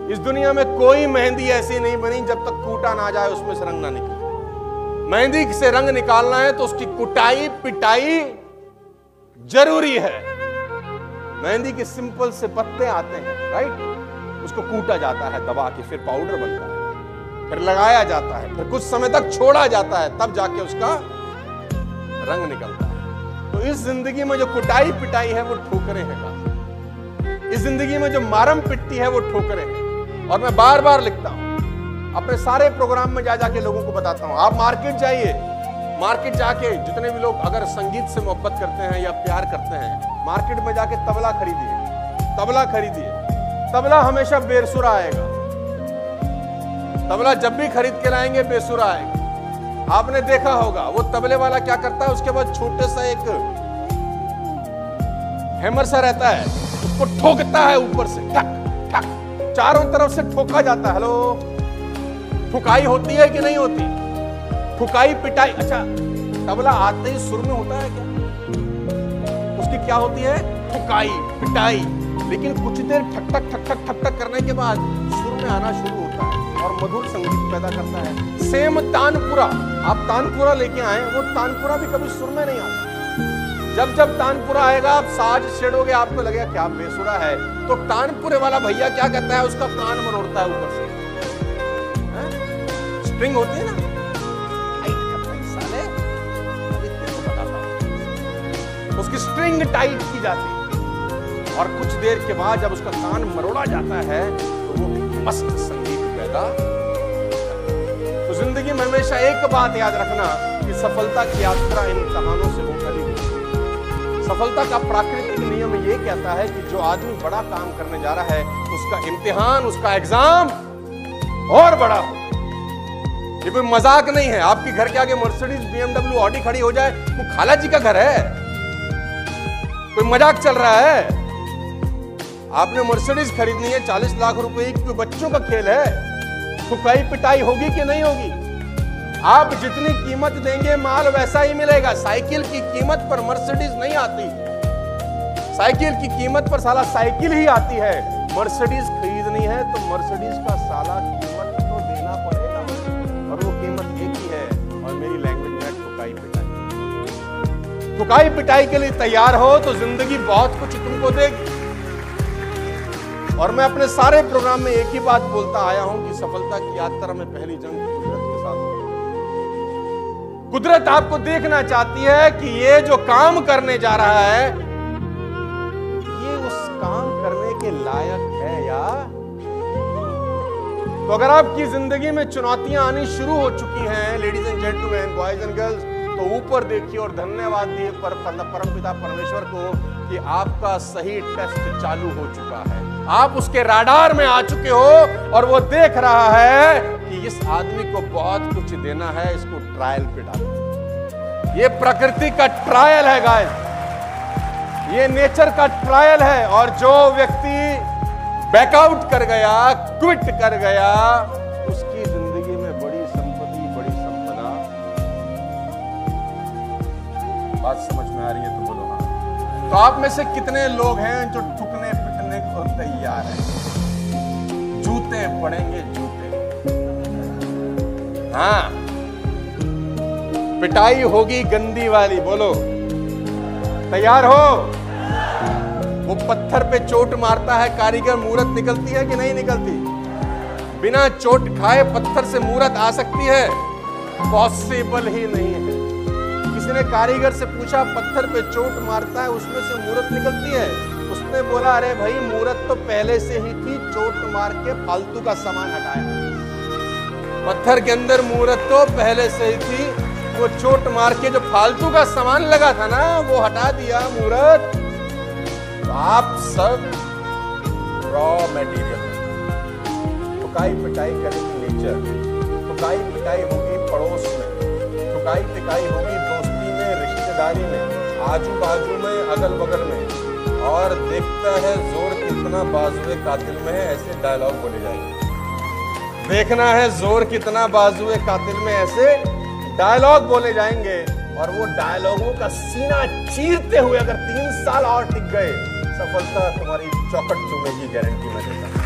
इस दुनिया में कोई मेहंदी ऐसी नहीं बनी जब तक कूटा ना जाए उसमें से रंग ना निकले। मेहंदी से रंग निकालना है तो उसकी कुटाई पिटाई जरूरी है। मेहंदी के सिंपल से पत्ते आते हैं, राइट, उसको कूटा जाता है दबा के, फिर पाउडर बनता है, फिर लगाया जाता है, फिर कुछ समय तक छोड़ा जाता है, तब जाके उसका रंग निकलता है। तो इस जिंदगी में जो कुटाई पिटाई है वो ठोकरें हैं काफी। इस जिंदगी में जो मारम पिट्टी है वो ठोकरें हैं। और मैं बार बार लिखता हूं, अपने सारे प्रोग्राम में जा जाके लोगों को बताता हूं, आप मार्केट जाइए, मार्केट जाके जितने भी लोग अगर संगीत से मोहब्बत करते हैं या प्यार करते हैं, मार्केट में जाके तबला खरीदिए, तबला खरीदिए। तबला हमेशा बेसुरा आएगा। तबला जब भी खरीद के लाएंगे बेसुरा आएगा। आपने देखा होगा वो तबले वाला क्या करता है, उसके बाद छोटे सा एक हैमर सा रहता है, उसको ठोकता है ऊपर से, ठक ठक, चारों तरफ से ठोका जाता है। हेलो, ठुकाई होती है कि नहीं होती? ठुकाई पिटाई। अच्छा, तबला आते ही सुर में होता है क्या? उसकी क्या होती है? ठुकाई पिटाई। लेकिन कुछ देर ठक ठक ठक ठक ठक ठक करने के बाद सुर में आना शुरू होता है और मधुर संगीत पैदा करता है। सेम तानपुरा, आप तानपुरा लेके आए, वो तानपुरा भी कभी सुर में नहीं आता। जब जब तानपुरा आएगा आप साज छेड़ोगे, आपको लगेगा क्या बेसुरा है। तो तानपुरे वाला भैया क्या करता है, उसका कान मरोड़ता है ऊपर से। स्ट्रिंग होती है ना, टाइट करता है साले, अभी तेरे को बताता हूं। उसकी स्ट्रिंग टाइट की जाती है और कुछ देर के बाद जब उसका कान मरोड़ा जाता है तो वो मस्त संगीत पैदा। तो जिंदगी में हमेशा एक बात याद रखना कि सफलता की यात्रा इम्तिहानों से होकर ही होती है। सफलता का प्राकृतिक नियम ये कहता है कि जो आदमी बड़ा काम करने जा रहा है उसका इम्तिहान, उसका एग्जाम और बड़ा हो। ये कोई मजाक नहीं है। आपके घर के आगे मर्सिडीज, BMW, ऑडी खड़ी हो जाए, वो खाला जी का घर है, कोई मजाक चल रहा है? आपने मर्सिडीज खरीदनी है 40 लाख रुपए की, कोई बच्चों का खेल है? ठुकाई पिटाई होगी कि नहीं होगी? आप जितनी कीमत देंगे माल वैसा ही मिलेगा। साइकिल की कीमत पर मर्सिडीज नहीं आती, साइकिल की कीमत पर साला साइकिल ही आती है। मर्सिडीज खरीदनी है तो मर्सिडीज का साला कीमत तो देना पड़ेगा, और वो कीमत एक ही है, और मेरी लैंग्वेज में ठुकाई पिटाई। ठुकाई पिटाई के लिए तैयार हो तो जिंदगी बहुत कुछ तुमको देगी। और मैं अपने सारे प्रोग्राम में एक ही बात बोलता आया हूं कि सफलता की यात्रा में पहली जंग कुदरत के साथ होगी। कुदरत आपको देखना चाहती है कि ये जो काम करने जा रहा है ये उस काम करने के लायक है या? तो अगर आपकी जिंदगी में चुनौतियां आनी शुरू हो चुकी हैं, ladies and gentleman, boys and girls, तो ऊपर देखिए और धन्यवाद दिए परमपिता परमेश्वर को कि आपका सही टेस्ट चालू हो चुका है। आप उसके राडार में आ चुके हो और वो देख रहा है कि इस आदमी को बहुत कुछ देना है, इसको ट्रायल पे डालो। ये प्रकृति का ट्रायल है गाइस, ये नेचर का ट्रायल है। और जो व्यक्ति बैकआउट कर गया, क्विट कर गया, उसकी जिंदगी में बड़ी संपत्ति, बड़ी संपदा। बात समझ में आ रही है तो बोलो हाँ। तो आप में से कितने लोग हैं जो ठुकने पिटने को तैयार हैं? जूते पड़ेंगे, जूते। हाँ, पिटाई होगी गंदी वाली, बोलो तैयार हो? वो पत्थर पे चोट मारता है कारीगर, मूरत निकलती है कि नहीं निकलती? बिना चोट खाए पत्थर से मूरत आ सकती है? पॉसिबल ही नहीं है। किसी ने कारीगर से पूछा, पत्थर पे चोट मारता है उसमें से मूरत निकलती है? उसने बोला, अरे भाई मूरत तो पहले से ही थी, चोट मार के फालतू का सामान हटाया। पत्थर के अंदर मूरत तो पहले से ही थी, वो चोट मार के जो फालतू का सामान लगा था ना वो हटा दिया मूरत। तो आप सब रॉ मटेरियल हैं। ठुकाई पिटाई करेगी नेचर, ठुकाई पिटाई होगी पड़ोस में, ठुकाई पिटाई होगी दोस्ती में, रिश्तेदारी में, आजू बाजू में, अगल बगल में। और देखता है जोर कितना बाजुए कातिल में है, ऐसे डायलॉग बोले जाएंगे। देखना है जोर कितना बाजुए कातिल में, ऐसे डायलॉग बोले जाएंगे। और वो डायलॉगों का सीना चीरते हुए अगर 3 साल और टिक गए, सफलता तुम्हारी चौखट चूमेगी, गारंटी मैं देता हूं।